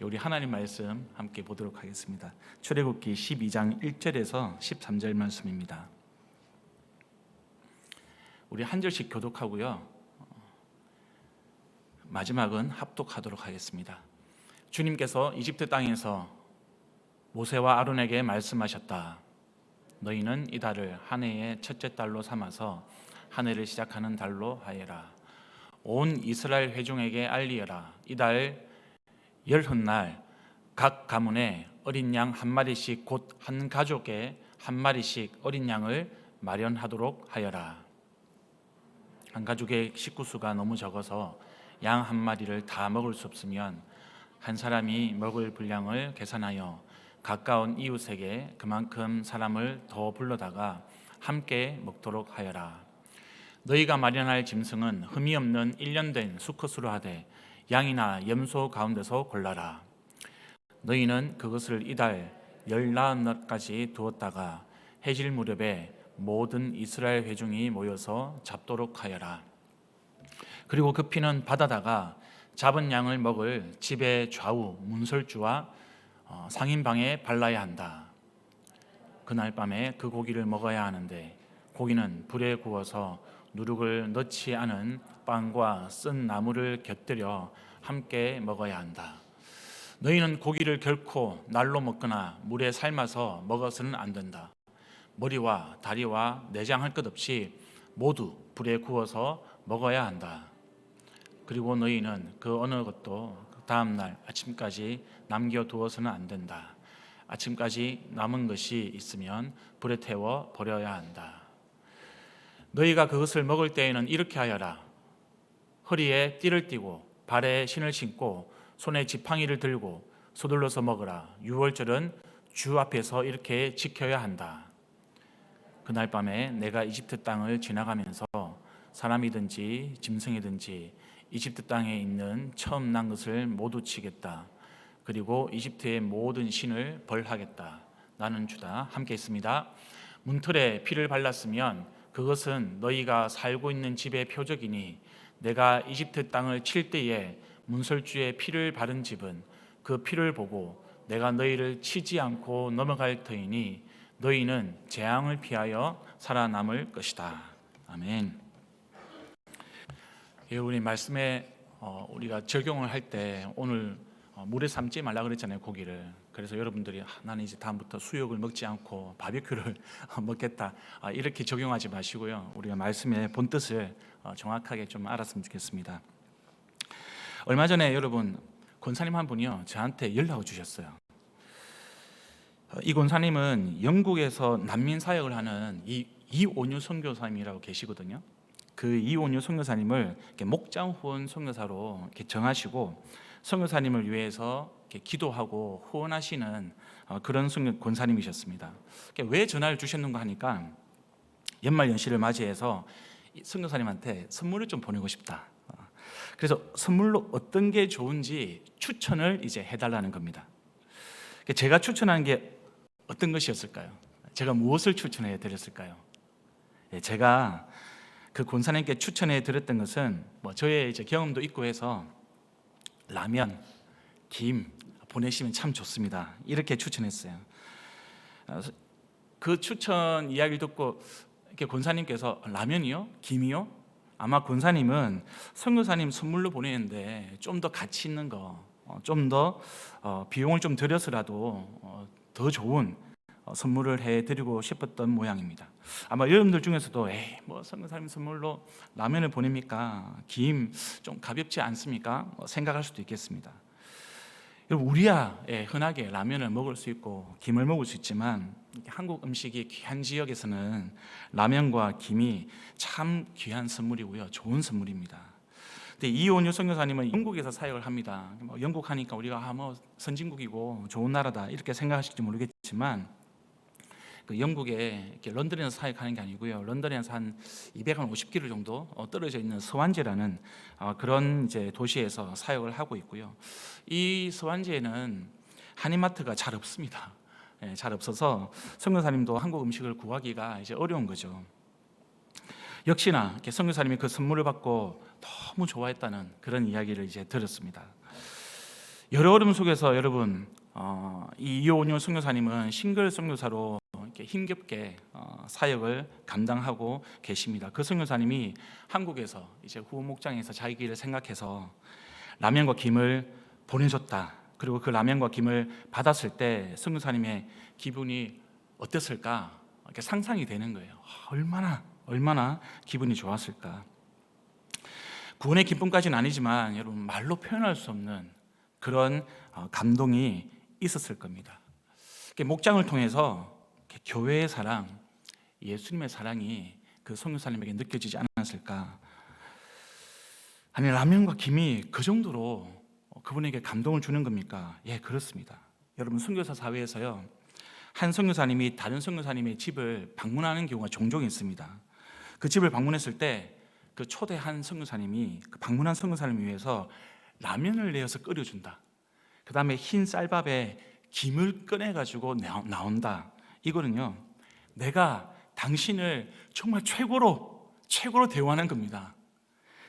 우리 하나님 말씀 함께 보도록 하겠습니다. 출애굽기 12장 1절에서 13절 말씀입니다. 우리 한 절씩 교독하고요, 마지막은 합독하도록 하겠습니다. 주님께서 이집트 땅에서 모세와 아론에게 말씀하셨다. 너희는 이 달을 한 해의 첫째 달로 삼아서 한 해를 시작하는 달로 하여라. 온 이스라엘 회중에게 알리어라. 이달 열흔날 각 가문에 어린 양 한 마리씩, 곧 한 가족에 한 마리씩 어린 양을 마련하도록 하여라. 한 가족의 식구수가 너무 적어서 양 한 마리를 다 먹을 수 없으면 한 사람이 먹을 분량을 계산하여 가까운 이웃에게 그만큼 사람을 더 불러다가 함께 먹도록 하여라. 너희가 마련할 짐승은 흠이 없는 1년 된 수컷으로 하되 양이나 염소 가운데서 골라라. 너희는 그것을 이달 14날까지 두었다가 해질 무렵에 모든 이스라엘 회중이 모여서 잡도록 하여라. 그리고 그 피는 받아다가 잡은 양을 먹을 집의 좌우 문설주와 상인방에 발라야 한다. 그날 밤에 그 고기를 먹어야 하는데 고기는 불에 구워서 누룩을 넣지 않은 빵과 쓴 나물을 곁들여 함께 먹어야 한다. 너희는 고기를 결코 날로 먹거나 물에 삶아서 먹어서는 안 된다. 머리와 다리와 내장 할 것 없이 모두 불에 구워서 먹어야 한다. 그리고 너희는 그 어느 것도 다음 날 아침까지 남겨두어서는 안 된다. 아침까지 남은 것이 있으면 불에 태워 버려야 한다. 너희가 그것을 먹을 때에는 이렇게 하여라. 허리에 띠를 띠고 발에 신을 신고 손에 지팡이를 들고 서둘러서 먹으라. 유월절은 주 앞에서 이렇게 지켜야 한다. 그날 밤에 내가 이집트 땅을 지나가면서 사람이든지 짐승이든지 이집트 땅에 있는 처음 난 것을 모두 치겠다. 그리고 이집트의 모든 신을 벌하겠다. 나는 주다. 함께 있습니다. 문틀에 피를 발랐으면 그것은 너희가 살고 있는 집의 표적이니 내가 이집트 땅을 칠 때에 문설주에 피를 바른 집은 그 피를 보고 내가 너희를 치지 않고 넘어갈 터이니 너희는 재앙을 피하여 살아남을 것이다. 아멘. 우리 말씀에 우리가 적용을 할 때 오늘 물에 삶지 말라 그랬잖아요, 고기를. 그래서 여러분들이 나는 이제 다음부터 수육을 먹지 않고 바비큐를 먹겠다, 이렇게 적용하지 마시고요, 우리가 말씀의 본뜻을 정확하게 좀 알았으면 좋겠습니다. 얼마 전에 여러분 권사님 한 분이요 저한테 연락을 주셨어요. 이 권사님은 영국에서 난민 사역을 하는 이온유 선교사님이라고 계시거든요. 그 이온유 선교사님을 목장 후원 선교사로 이렇게 정하시고 선교사님을 위해서 이렇게 기도하고 후원하시는 그런 권사님이셨습니다. 왜 전화를 주셨는가 하니까 연말 연시를 맞이해서 선교사님한테 선물을 좀 보내고 싶다. 그래서 선물로 어떤 게 좋은지 추천을 이제 해달라는 겁니다. 제가 추천한 게 어떤 것이었을까요? 제가 무엇을 추천해 드렸을까요? 제가 그 권사님께 추천해 드렸던 것은 저의 이제 경험도 있고 해서 라면, 김 보내시면 참 좋습니다. 이렇게 추천했어요. 그 추천 이야기를 듣고 이렇게 권사님께서 라면이요? 김이요? 아마 권사님은 선교사님 선물로 보내는데 좀 더 가치 있는 거, 좀 더 비용을 좀 들여서라도 더 좋은 선물을 해드리고 싶었던 모양입니다. 아마 여러분들 중에서도 뭐 선교사님 선물로 라면을 보냅니까? 김 좀 가볍지 않습니까? 생각할 수도 있겠습니다. 여러분 우리야 흔하게 라면을 먹을 수 있고 김을 먹을 수 있지만 한국 음식이 귀한 지역에서는 라면과 김이 참 귀한 선물이고요, 좋은 선물입니다. 근데 이온유 선교사님은 영국에서 사역을 합니다. 영국 하니까 우리가 선진국이고 좋은 나라다 이렇게 생각하실지 모르겠지만 그 영국에 이렇게 런던에서 사역하는 게 아니고요, 런던에서 한 250km 정도 떨어져 있는 스완지라는 그런 이제 도시에서 사역을 하고 있고요. 이 스완지에는 한인마트가 잘 없습니다. 잘 없어서 선교사님도 한국 음식을 구하기가 이제 어려운 거죠. 역시나 이렇게 선교사님이 그 선물을 받고 너무 좋아했다는 그런 이야기를 이제 들었습니다. 여러 어려움 속에서 여러분 이 이온유 선교사님은 싱글 선교사로 이렇게 힘겹게 사역을 감당하고 계십니다. 그 선교사님이 한국에서 이제 후원 목장에서 자기 길을 생각해서 라면과 김을 보내줬다. 그리고 그 라면과 김을 받았을 때 선교사님의 기분이 어땠을까? 이렇게 상상이 되는 거예요. 얼마나 기분이 좋았을까? 구원의 기쁨까지는 아니지만 여러분 말로 표현할 수 없는 그런 감동이 있었을 겁니다. 목장을 통해서 교회의 사랑, 예수님의 사랑이 그 선교사님에게 느껴지지 않았을까? 아니 라면과 김이 그 정도로 그분에게 감동을 주는 겁니까? 예, 그렇습니다. 여러분 선교사 사회에서요, 한 선교사님이 다른 선교사님의 집을 방문하는 경우가 종종 있습니다. 그 집을 방문했을 때 그 초대한 선교사님이 그 방문한 선교사님을 위해서 라면을 내어서 끓여준다. 그 다음에 흰 쌀밥에 김을 꺼내가지고 나온다. 이거는요, 내가 당신을 정말 최고로 대우하는 겁니다.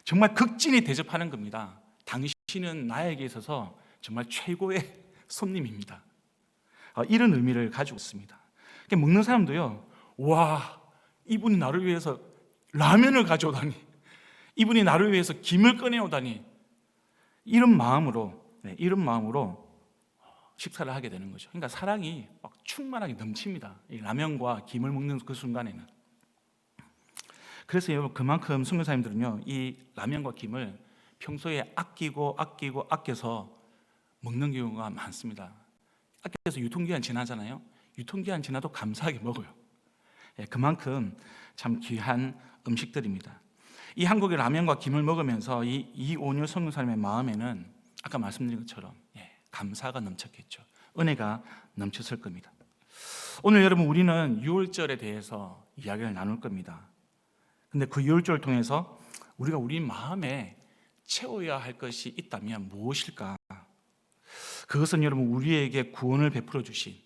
정말 극진히 대접하는 겁니다. 당신은 나에게 있어서 정말 최고의 손님입니다. 이런 의미를 가지고 있습니다. 먹는 사람도요, 와, 이분이 나를 위해서 라면을 가져오다니, 이분이 나를 위해서 김을 꺼내오다니, 이런 마음으로 식사를 하게 되는 거죠. 그러니까 사랑이 막 충만하게 넘칩니다. 이 라면과 김을 먹는 그 순간에는. 그래서 여러분 그만큼 선교사님들은요, 이 라면과 김을 평소에 아껴서 먹는 경우가 많습니다. 아껴서 유통기한 지나잖아요. 유통기한 지나도 감사하게 먹어요. 그만큼 참 귀한 음식들입니다. 이 한국의 라면과 김을 먹으면서 이 이온유 선교사님의 마음에는 아까 말씀드린 것처럼 감사가 넘쳤겠죠. 은혜가 넘쳤을 겁니다. 오늘 여러분 우리는 유월절에 대해서 이야기를 나눌 겁니다. 근데 그 유월절을 통해서 우리가 우리 마음에 채워야 할 것이 있다면 무엇일까? 그것은 여러분 우리에게 구원을 베풀어 주신,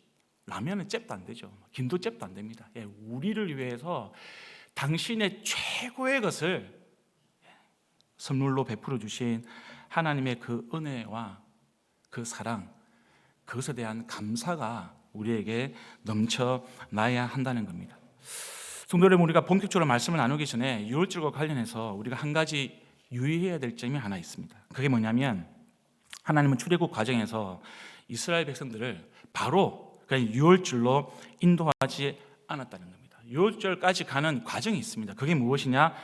라면은 잽도 안 되죠. 김도 잽도 안 됩니다. 우리를 위해서 당신의 최고의 것을 선물로 베풀어 주신 하나님의 그 은혜와 그 사랑, 그것에 대한 감사가 우리에게 넘쳐나야 한다는 겁니다. 성도 여러분, 우리가 본격적으로 말씀을 나누기 전에 유월절과 관련해서 우리가 한 가지 유의해야 될 점이 하나 있습니다. 그게 뭐냐면 하나님은 출애굽 과정에서 이스라엘 백성들을 바로 그냥 유월절로 인도하지 않았다는 겁니다. 유월절까지 가는 과정이 있습니다. 그게 무엇이냐?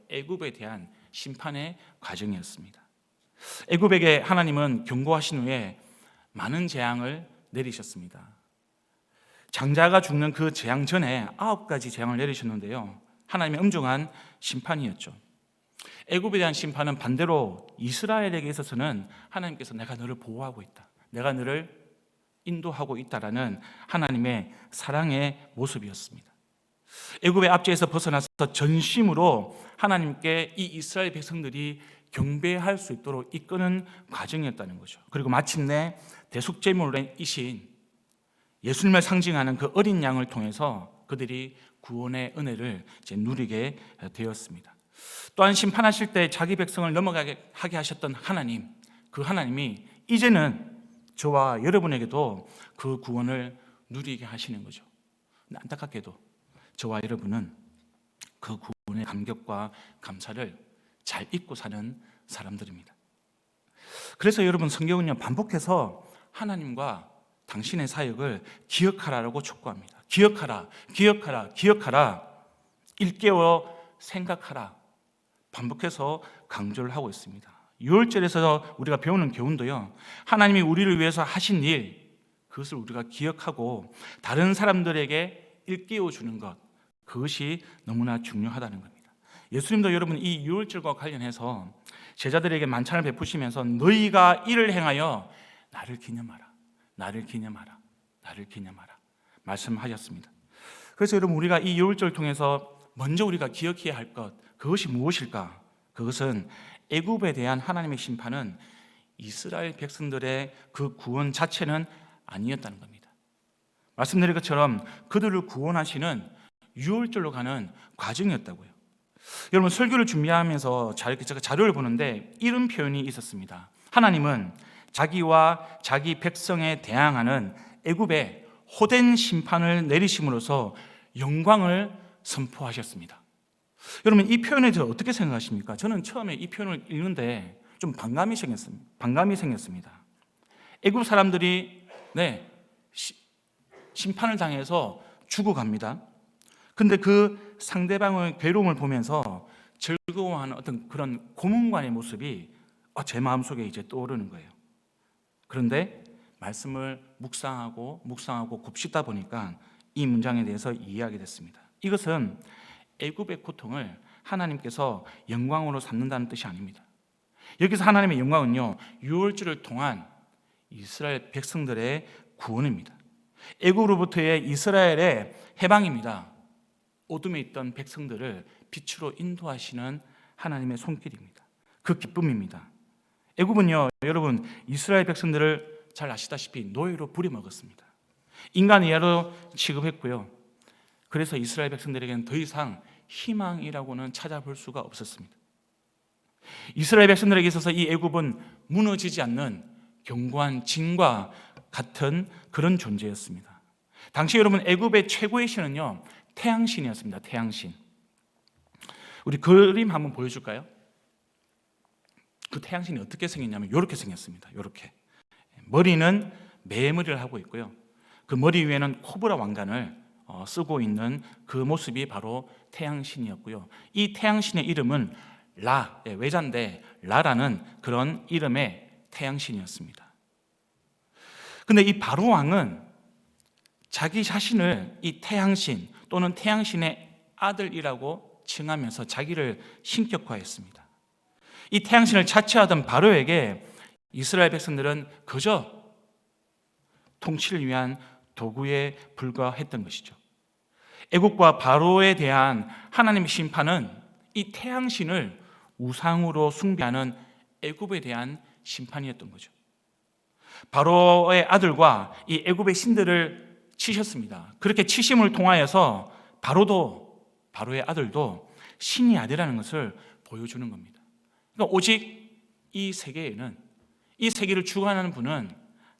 애굽에 대한 심판의 과정이었습니다. 애굽에게 하나님은 경고하신 후에 많은 재앙을 내리셨습니다. 장자가 죽는 그 재앙 전에 9가지 재앙을 내리셨는데요, 하나님의 엄중한 심판이었죠. 애굽에 대한 심판은 반대로 이스라엘에게 있어서는 하나님께서 내가 너를 보호하고 있다, 내가 너를 인도하고 있다라는 하나님의 사랑의 모습이었습니다. 애굽의 압제에서 벗어나서 전심으로 하나님께 이 이스라엘 백성들이 경배할 수 있도록 이끄는 과정이었다는 거죠. 그리고 마침내 대속제물이신 예수님을 상징하는 그 어린 양을 통해서 그들이 구원의 은혜를 누리게 되었습니다. 또한 심판하실 때 자기 백성을 넘어가게 하게 하셨던 하나님, 그 하나님이 이제는 저와 여러분에게도 그 구원을 누리게 하시는 거죠. 안타깝게도 저와 여러분은 그 구원의 감격과 감사를 잘 잊고 사는 사람들입니다. 그래서 여러분 성경은요, 반복해서 하나님과 당신의 사역을 기억하라고 촉구합니다. 기억하라. 일깨워 생각하라. 반복해서 강조를 하고 있습니다. 유월절에서 우리가 배우는 교훈도요, 하나님이 우리를 위해서 하신 일, 그것을 우리가 기억하고 다른 사람들에게 일깨워 주는 것, 그것이 너무나 중요하다는 겁니다. 예수님도 여러분 이 유월절과 관련해서 제자들에게 만찬을 베푸시면서 너희가 이를 행하여 나를 기념하라 말씀하셨습니다. 그래서 여러분 우리가 이 유월절을 통해서 먼저 우리가 기억해야 할 것, 그것이 무엇일까? 그것은 애굽에 대한 하나님의 심판은 이스라엘 백성들의 그 구원 자체는 아니었다는 겁니다. 말씀드린 것처럼 그들을 구원하시는 유월절로 가는 과정이었다고요. 여러분 설교를 준비하면서 제가 자료를 보는데 이런 표현이 있었습니다. 하나님은 자기와 자기 백성에 대항하는 애굽에 호된 심판을 내리심으로써 영광을 선포하셨습니다. 여러분, 이 표현에 대해서 어떻게 생각하십니까? 저는 처음에 이 표현을 읽는데 좀 반감이 생겼습니다. 애굽 사람들이 심판을 당해서 죽어갑니다. 근데 그 상대방의 괴로움을 보면서 즐거워하는 어떤 그런 고문관의 모습이 제 마음속에 이제 떠오르는 거예요. 그런데 말씀을 묵상하고 곱씹다 보니까 이 문장에 대해서 이해하게 됐습니다. 이것은 애굽의 고통을 하나님께서 영광으로 삼는다는 뜻이 아닙니다. 여기서 하나님의 영광은요, 유월절을 통한 이스라엘 백성들의 구원입니다. 애굽으로부터의 이스라엘의 해방입니다. 어둠에 있던 백성들을 빛으로 인도하시는 하나님의 손길입니다. 그 기쁨입니다. 애굽은요, 여러분, 이스라엘 백성들을 잘 아시다시피 노예로 부려먹었습니다. 인간 이하로 취급했고요. 그래서 이스라엘 백성들에게는 더 이상 희망이라고는 찾아볼 수가 없었습니다. 이스라엘 백성들에게 있어서 이 애굽은 무너지지 않는 견고한 진과 같은 그런 존재였습니다. 당시 여러분, 애굽의 최고의 신은요, 태양신이었습니다. 태양신. 우리 그림 한번 보여줄까요? 그 태양신이 어떻게 생겼냐면 이렇게 생겼습니다. 이렇게 머리는 매머리를 하고 있고요. 그 머리 위에는 코브라 왕관을 쓰고 있는 그 모습이 바로 태양신이었고요. 이 태양신의 이름은 라, 외자인데 라라는 그런 이름의 태양신이었습니다. 근데 이 바로 왕은 자기 자신을 이 태양신 또는 태양신의 아들이라고 칭하면서 자기를 신격화했습니다. 이 태양신을 자처하던 바로에게 이스라엘 백성들은 그저 통치를 위한 도구에 불과했던 것이죠. 애국과 바로에 대한 하나님의 심판은 이 태양신을 우상으로 숭배하는 애굽에 대한 심판이었던 거죠. 바로의 아들과 이 애굽의 신들을 치셨습니다. 그렇게 치심을 통하여서 바로의 아들도 신이 아니라는 것을 보여주는 겁니다. 그러니까 오직 이 세계에는, 이 세계를 주관하는 분은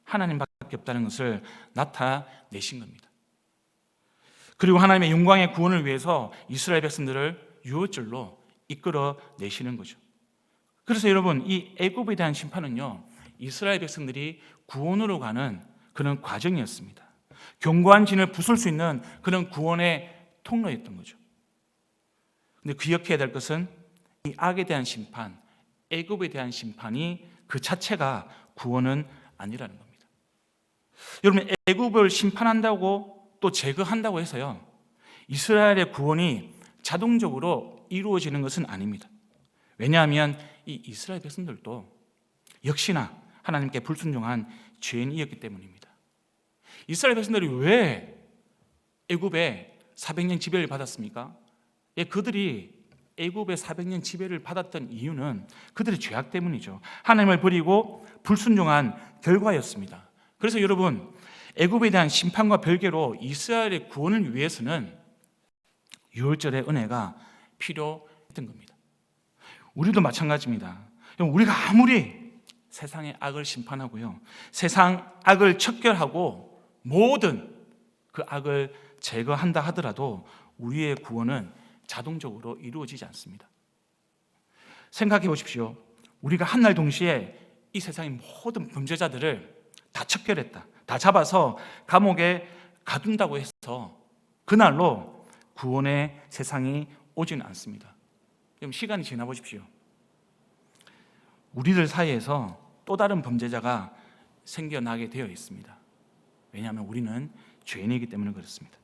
하나님밖에 없다는 것을 나타내신 겁니다. 그리고 하나님의 영광의 구원을 위해서 이스라엘 백성들을 유월절로 이끌어 내시는 거죠. 그래서 여러분, 이 애굽에 대한 심판은요, 이스라엘 백성들이 구원으로 가는 그런 과정이었습니다. 견고한 진을 부술 수 있는 그런 구원의 통로였던 거죠. 근데 기억해야 될 것은 이 악에 대한 심판, 애굽에 대한 심판이 그 자체가 구원은 아니라는 겁니다. 여러분, 애굽을 심판한다고 또 제거한다고 해서요, 이스라엘의 구원이 자동적으로 이루어지는 것은 아닙니다. 왜냐하면 이 이스라엘 백성들도 역시나 하나님께 불순종한 죄인이었기 때문입니다. 이스라엘 백성들이 왜 애굽에 400년 지배를 받았습니까? 그들이 애굽의 400년 지배를 받았던 이유는 그들의 죄악 때문이죠. 하나님을 버리고 불순종한 결과였습니다. 그래서 여러분, 애굽에 대한 심판과 별개로 이스라엘의 구원을 위해서는 유월절의 은혜가 필요했던 겁니다. 우리도 마찬가지입니다. 우리가 아무리 세상의 악을 심판하고요, 세상 악을 척결하고 모든 그 악을 제거한다 하더라도 우리의 구원은 자동적으로 이루어지지 않습니다. 생각해 보십시오. 우리가 한날 동시에 이 세상의 모든 범죄자들을 다 척결했다, 다 잡아서 감옥에 가둔다고 해서 그날로 구원의 세상이 오지는 않습니다. 그럼 시간이 지나 보십시오. 우리들 사이에서 또 다른 범죄자가 생겨나게 되어 있습니다. 왜냐하면 우리는 죄인이기 때문에 그렇습니다.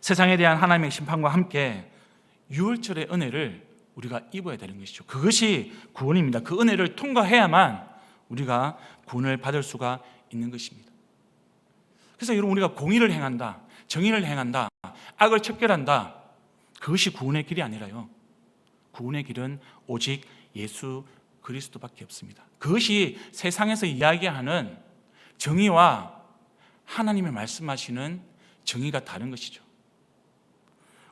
세상에 대한 하나님의 심판과 함께 유월절의 은혜를 우리가 입어야 되는 것이죠. 그것이 구원입니다. 그 은혜를 통과해야만 우리가 구원을 받을 수가 있는 것입니다. 그래서 여러분, 우리가 공의를 행한다, 정의를 행한다, 악을 척결한다, 그것이 구원의 길이 아니라요, 구원의 길은 오직 예수 그리스도밖에 없습니다. 그것이 세상에서 이야기하는 정의와 하나님의 말씀하시는 정의가 다른 것이죠.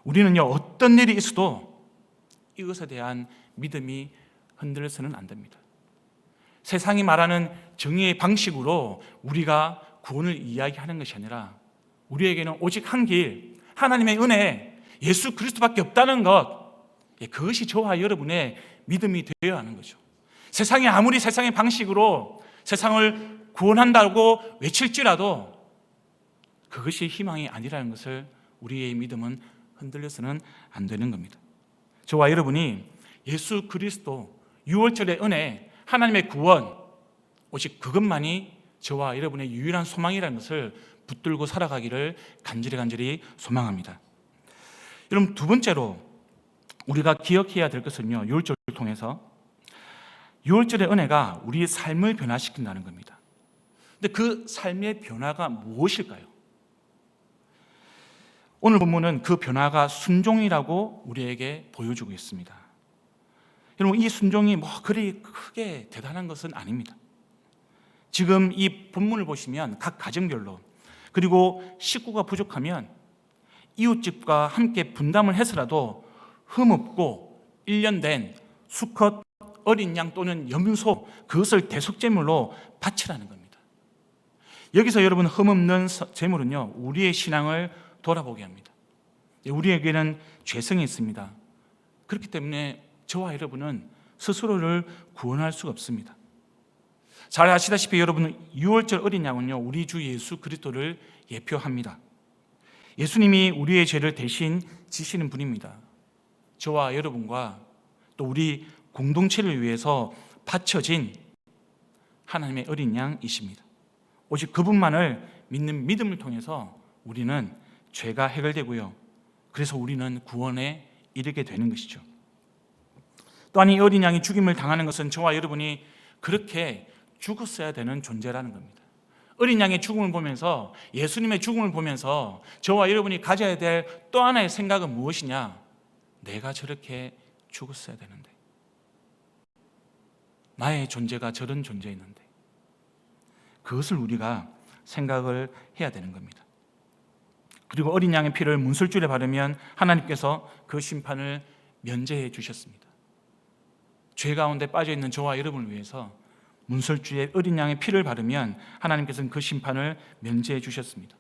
우리는요, 어떤 일이 있어도 이것에 대한 믿음이 흔들려서는 안 됩니다. 세상이 말하는 정의의 방식으로 우리가 구원을 이야기하는 것이 아니라 우리에게는 오직 한 길, 하나님의 은혜, 예수 그리스도밖에 없다는 것, 그것이 저와 여러분의 믿음이 되어야 하는 거죠. 세상이 아무리 세상의 방식으로 세상을 구원한다고 외칠지라도 그것이 희망이 아니라는 것을 우리의 믿음은 흔들려서는 안 되는 겁니다. 저와 여러분이 예수 그리스도, 유월절의 은혜, 하나님의 구원, 오직 그것만이 저와 여러분의 유일한 소망이라는 것을 붙들고 살아가기를 간절히 소망합니다. 여러분, 두 번째로 우리가 기억해야 될 것은요, 유월절을 통해서 유월절의 은혜가 우리의 삶을 변화시킨다는 겁니다. 근데 그 삶의 변화가 무엇일까요? 오늘 본문은 그 변화가 순종이라고 우리에게 보여주고 있습니다. 여러분, 이 순종이 그리 크게 대단한 것은 아닙니다. 지금 이 본문을 보시면 각 가정별로, 그리고 식구가 부족하면 이웃집과 함께 분담을 해서라도 흠없고 1년 된 수컷 어린 양 또는 염소, 그것을 대속제물로 바치라는 겁니다. 여기서 여러분, 흠없는 제물은요, 우리의 신앙을 돌아보게 합니다. 우리에게는 죄성이 있습니다. 그렇기 때문에 저와 여러분은 스스로를 구원할 수가 없습니다. 잘 아시다시피 여러분, 유월절 어린 양은요, 우리 주 예수 그리스도를 예표합니다. 예수님이 우리의 죄를 대신 지시는 분입니다. 저와 여러분과 또 우리 공동체를 위해서 바쳐진 하나님의 어린 양이십니다. 오직 그분만을 믿는 믿음을 통해서 우리는 죄가 해결되고요, 그래서 우리는 구원에 이르게 되는 것이죠. 또한 이 어린 양이 죽임을 당하는 것은 저와 여러분이 그렇게 죽었어야 되는 존재라는 겁니다. 어린 양의 죽음을 보면서, 예수님의 죽음을 보면서 저와 여러분이 가져야 될 또 하나의 생각은 무엇이냐? 내가 저렇게 죽었어야 되는데, 나의 존재가 저런 존재였는데, 그것을 우리가 생각을 해야 되는 겁니다. 그리고 어린 양의 피를 문설줄에 바르면 하나님께서 그 심판을 면제해 주셨습니다. 죄 가운데 빠져있는 저와 여러분을 위해서 문설주에 어린 양의 피를 바르면 하나님께서는 그 심판을 면제해 주셨습니다.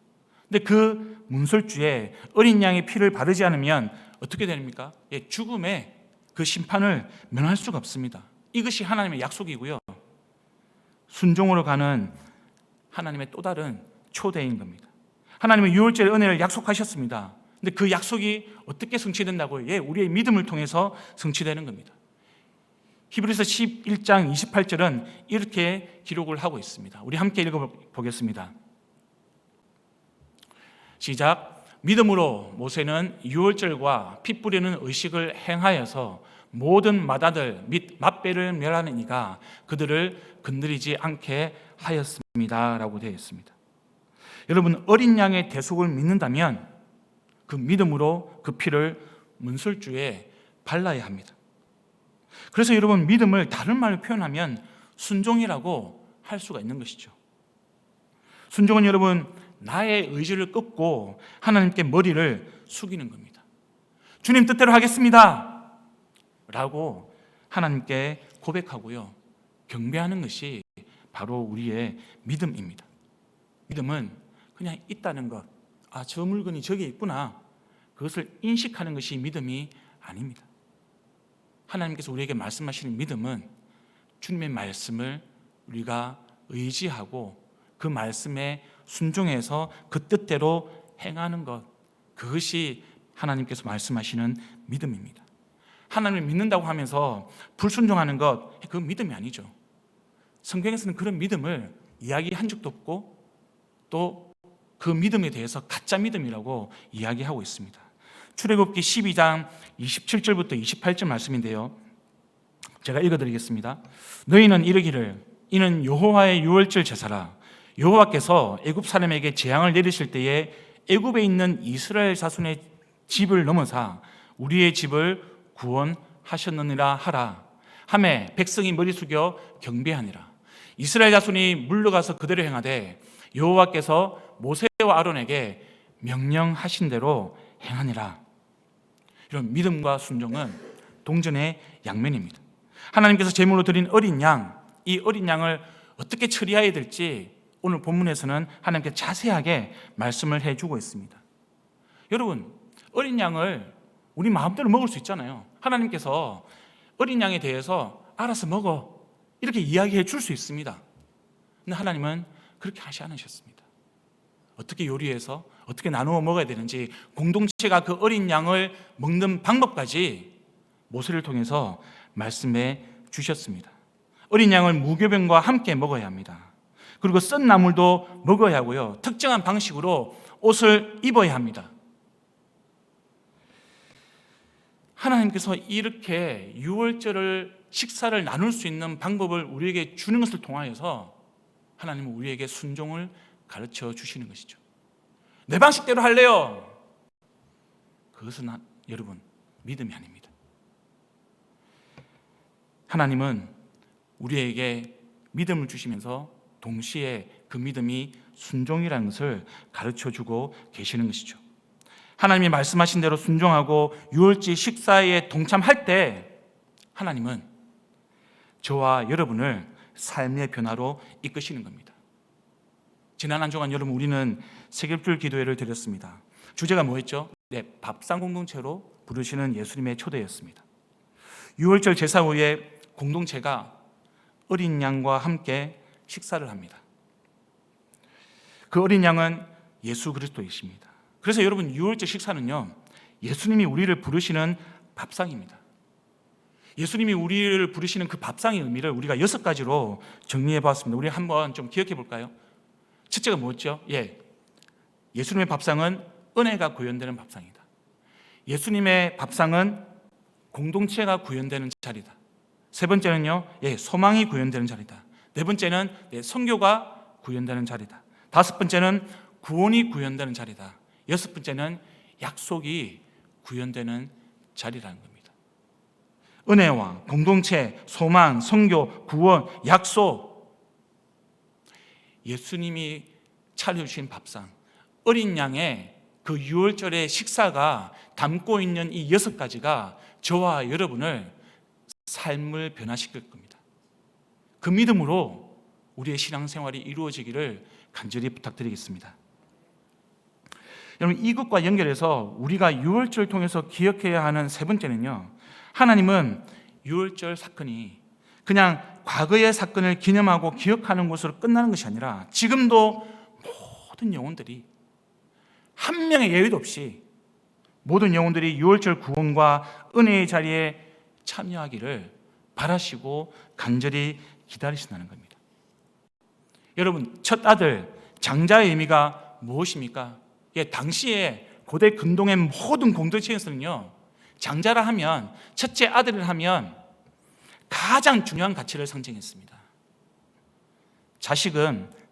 근데 그 문설주에 어린 양의 피를 바르지 않으면 어떻게 됩니까? 죽음의 그 심판을 면할 수가 없습니다. 이것이 하나님의 약속이고요, 순종으로 가는 하나님의 또 다른 초대인 겁니다. 하나님은 유월절의 은혜를 약속하셨습니다. 근데 그 약속이 어떻게 성취된다고요? 우리의 믿음을 통해서 성취되는 겁니다. 히브리서 11장 28절은 이렇게 기록을 하고 있습니다. 우리 함께 읽어보겠습니다. 시작. 믿음으로 모세는 유월절과 피 뿌리는 의식을 행하여서 모든 맏아들 및 맏배를 멸하는 이가 그들을 건드리지 않게 하였습니다 라고 되어 있습니다. 여러분, 어린 양의 대속을 믿는다면 그 믿음으로 그 피를 문설주에 발라야 합니다. 그래서 여러분, 믿음을 다른 말로 표현하면 순종이라고 할 수가 있는 것이죠. 순종은 여러분, 나의 의지를 꺾고 하나님께 머리를 숙이는 겁니다. 주님 뜻대로 하겠습니다 라고 하나님께 고백하고요, 경배하는 것이 바로 우리의 믿음입니다. 믿음은 그냥 있다는 것, 저 물건이 저기 있구나, 그것을 인식하는 것이 믿음이 아닙니다. 하나님께서 우리에게 말씀하시는 믿음은 주님의 말씀을 우리가 의지하고 그 말씀에 순종해서 그 뜻대로 행하는 것, 그것이 하나님께서 말씀하시는 믿음입니다. 하나님을 믿는다고 하면서 불순종하는 것, 그건 믿음이 아니죠. 성경에서는 그런 믿음을 이야기한 적도 없고 또 그 믿음에 대해서 가짜 믿음이라고 이야기하고 있습니다. 출애굽기 12장 27절부터 28절 말씀인데요, 제가 읽어드리겠습니다. 너희는 이르기를 이는 여호와의 유월절 제사라. 여호와께서 애굽 사람에게 재앙을 내리실 때에 애굽에 있는 이스라엘 자손의 집을 넘어사 우리의 집을 구원하셨느니라 하라. 하매 백성이 머리 숙여 경배하니라. 이스라엘 자손이 물러가서 그대로 행하되 여호와께서 모세와 아론에게 명령하신 대로 행하니라. 이런 믿음과 순종은 동전의 양면입니다. 하나님께서 제물로 드린 어린 양, 이 어린 양을 어떻게 처리해야 될지 오늘 본문에서는 하나님께 자세하게 말씀을 해주고 있습니다. 여러분, 어린 양을 우리 마음대로 먹을 수 있잖아요. 하나님께서 어린 양에 대해서 알아서 먹어 이렇게 이야기해 줄 수 있습니다. 근데 하나님은 그렇게 하지 않으셨습니다. 어떻게 요리해서 어떻게 나누어 먹어야 되는지, 공동체가 그 어린 양을 먹는 방법까지 모세를 통해서 말씀해 주셨습니다. 어린 양을 무교병과 함께 먹어야 합니다. 그리고 썬 나물도 먹어야 하고요, 특정한 방식으로 옷을 입어야 합니다. 하나님께서 이렇게 유월절을 식사를 나눌 수 있는 방법을 우리에게 주는 것을 통하여서 하나님은 우리에게 순종을 가르쳐 주시는 것이죠. 내 방식대로 할래요. 그것은 여러분 믿음이 아닙니다. 하나님은 우리에게 믿음을 주시면서 동시에 그 믿음이 순종이라는 것을 가르쳐 주고 계시는 것이죠. 하나님이 말씀하신 대로 순종하고 유월절 식사에 동참할 때 하나님은 저와 여러분을 삶의 변화로 이끄시는 겁니다. 지난 한 주간 여러분 우리는 세겹줄 기도회를 드렸습니다. 주제가 뭐였죠? 네, 밥상 공동체로 부르시는 예수님의 초대였습니다. 유월절 제사 후에 공동체가 어린 양과 함께 식사를 합니다. 그 어린 양은 예수 그리스도이십니다. 그래서 여러분 유월절 식사는요, 예수님이 우리를 부르시는 밥상입니다. 예수님이 우리를 부르시는 그 밥상의 의미를 우리가 6가지로 정리해 봤습니다. 우리 한번 좀 기억해 볼까요? 첫째가 뭐였죠? 예수님의 밥상은 은혜가 구현되는 밥상이다. 예수님의 밥상은 공동체가 구현되는 자리다. 세 번째는요, 소망이 구현되는 자리다. 네 번째는 선교가 구현되는 자리다. 다섯 번째는 구원이 구현되는 자리다. 여섯 번째는 약속이 구현되는 자리라는 겁니다. 은혜와 공동체, 소망, 선교, 구원, 약속, 예수님이 차려주신 밥상, 어린 양의 그 유월절의 식사가 담고 있는 이 6가지가 저와 여러분을 삶을 변화시킬 겁니다. 그 믿음으로 우리의 신앙생활이 이루어지기를 간절히 부탁드리겠습니다. 여러분, 이것과 연결해서 우리가 유월절을 통해서 기억해야 하는 세 번째는요, 하나님은 유월절 사건이 그냥 과거의 사건을 기념하고 기억하는 것으로 끝나는 것이 아니라 지금도 모든 영혼들이 한 명의 예외도 없이 모든 영혼들이 유월절 구원과 은혜의 자리에 참여하기를 바라시고 간절히 기다리신다는 겁니다. 여러분, 첫 아들 장자의 의미가 무엇입니까? 당시에 고대 근동의 모든 공동체에서는요, 장자라 하면, 첫째 아들을 하면 가장 중요한 가치를 상징했습니다.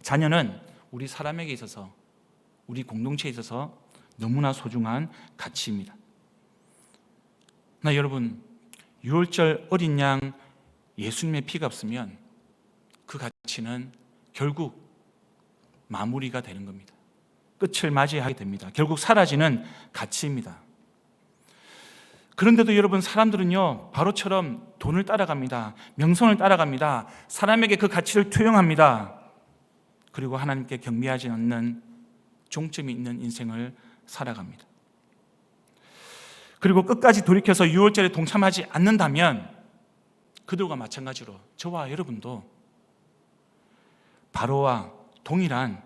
자녀는 우리 사람에게 있어서, 우리 공동체에 있어서 너무나 소중한 가치입니다. 나 여러분, 유월절 어린 양 예수님의 피가 없으면 그 가치는 결국 마무리가 되는 겁니다. 끝을 맞이하게 됩니다. 결국 사라지는 가치입니다. 그런데도 여러분, 사람들은요, 바로처럼 돈을 따라갑니다. 명성을 따라갑니다. 사람에게 그 가치를 투영합니다. 그리고 하나님께 경배하지 않는 종점이 있는 인생을 살아갑니다. 그리고 끝까지 돌이켜서 유월절에 동참하지 않는다면 그들과 마찬가지로 저와 여러분도 바로와 동일한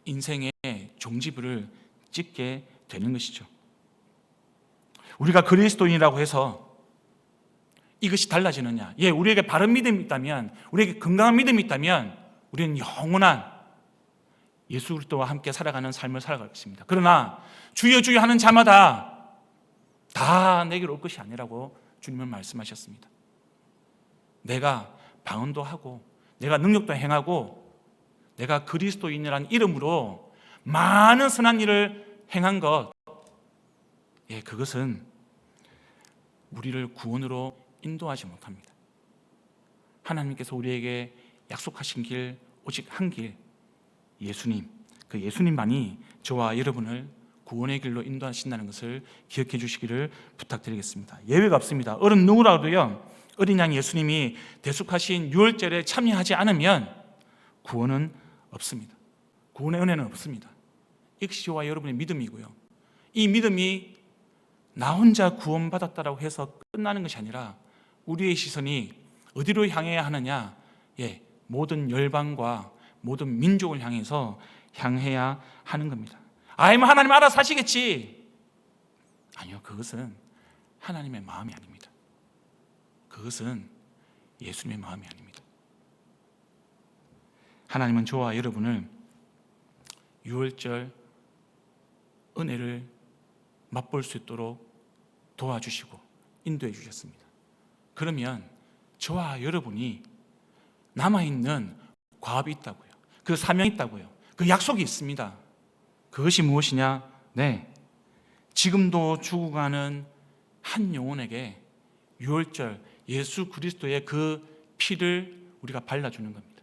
인생의 종지부를 찍게 되는 것이죠. 우리가 그리스도인이라고 해서 이것이 달라지느냐? 우리에게 바른 믿음이 있다면, 우리에게 건강한 믿음이 있다면 우리는 영원한 예수 그리스도와 함께 살아가는 삶을 살아갈 것입니다. 그러나 주여 주여 하는 자마다 다 내게로 올 것이 아니라고 주님은 말씀하셨습니다. 내가 방언도 하고 내가 능력도 행하고 내가 그리스도인이라는 이름으로 많은 선한 일을 행한 것, 그것은 우리를 구원으로 인도하지 못합니다. 하나님께서 우리에게 약속하신 길, 오직 한 길, 예수님, 그 예수님만이 저와 여러분을 구원의 길로 인도하신다는 것을 기억해 주시기를 부탁드리겠습니다. 예외가 없습니다. 어른 누구라도요, 어린 양 예수님이 대속하신 유월절에 참여하지 않으면 구원은 없습니다. 구원의 은혜는 없습니다. 이것이 저와 여러분의 믿음이고요. 이 믿음이 나 혼자 구원받았다라고 해서 끝나는 것이 아니라 우리의 시선이 어디로 향해야 하느냐? 모든 열방과 모든 민족을 향해야 하는 겁니다. 하나님 알아서 하시겠지. 아니요, 그것은 하나님의 마음이 아닙니다. 그것은 예수님의 마음이 아닙니다. 하나님은 저와 여러분을 유월절 은혜를 맛볼 수 있도록 도와주시고 인도해 주셨습니다. 그러면 저와 여러분이 남아있는 과업이 있다고요. 그 사명이 있다고요. 그 약속이 있습니다. 그것이 무엇이냐? 지금도 죽어가는 한 영혼에게 유월절 예수 그리스도의 그 피를 우리가 발라주는 겁니다.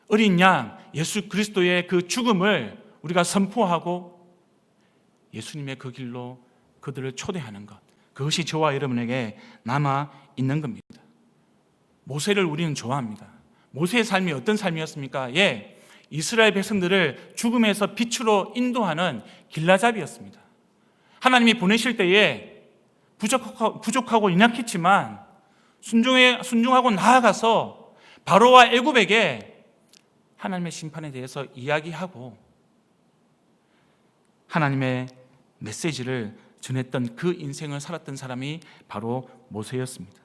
어린 양 예수 그리스도의 그 죽음을 우리가 선포하고 예수님의 그 길로 그들을 초대하는 것, 그것이 저와 여러분에게 남아 있는 겁니다. 모세를 우리는 좋아합니다. 모세의 삶이 어떤 삶이었습니까? 이스라엘 백성들을 죽음에서 빛으로 인도하는 길라잡이였습니다. 하나님이 보내실 때에 부족하고 연약했지만 순종하고 나아가서 바로와 애굽에게 하나님의 심판에 대해서 이야기하고 하나님의 메시지를 전했던 그 인생을 살았던 사람이 바로 모세였습니다.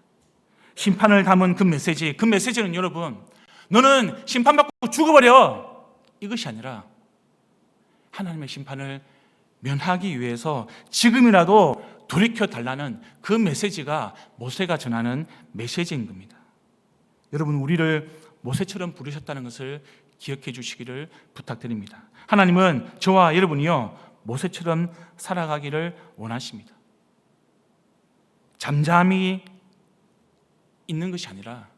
심판을 담은 그 메시지는 여러분, 너는 심판받고 죽어버려, 이것이 아니라 하나님의 심판을 면하기 위해서 지금이라도 돌이켜달라는 그 메시지가 모세가 전하는 메시지인 겁니다. 여러분, 우리를 모세처럼 부르셨다는 것을 기억해 주시기를 부탁드립니다. 하나님은 저와 여러분이요 모세처럼 살아가기를 원하십니다. 잠잠히 있는 것이 아니라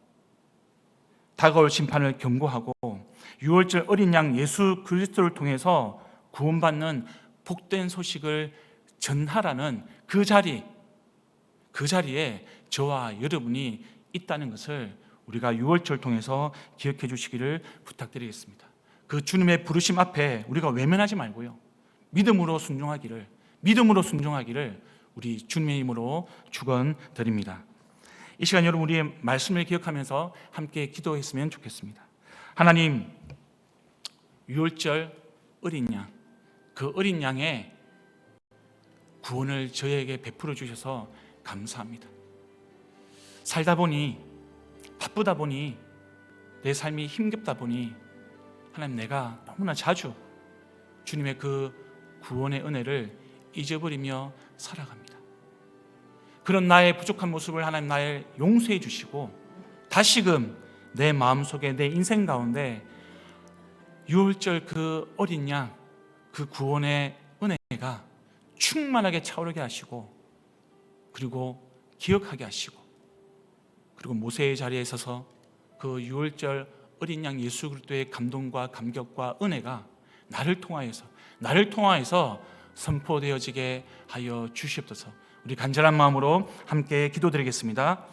다가올 심판을 경고하고 유월절 어린 양 예수 그리스도를 통해서 구원받는 복된 소식을 전하라는 그 자리에 저와 여러분이 있다는 것을 우리가 유월절 통해서 기억해 주시기를 부탁드리겠습니다. 그 주님의 부르심 앞에 우리가 외면하지 말고요, 믿음으로 순종하기를 우리 주님의 이름으로 축원드립니다. 이 시간 여러분 우리의 말씀을 기억하면서 함께 기도했으면 좋겠습니다. 하나님, 유월절 어린 양, 그 어린 양의 구원을 저에게 베풀어 주셔서 감사합니다. 살다 보니, 바쁘다 보니, 내 삶이 힘겹다 보니 하나님, 내가 너무나 자주 주님의 그 구원의 은혜를 잊어버리며 살아갑니다. 그런 나의 부족한 모습을 하나님 나를 용서해 주시고 다시금 내 마음속에, 내 인생 가운데 유월절 그 어린 양, 그 구원의 은혜가 충만하게 차오르게 하시고, 그리고 기억하게 하시고, 그리고 모세의 자리에 서서 그 유월절 어린 양 예수 그리스도의 감동과 감격과 은혜가 나를 통하여서 선포되어지게 하여 주시옵소서. 우리 간절한 마음으로 함께 기도드리겠습니다.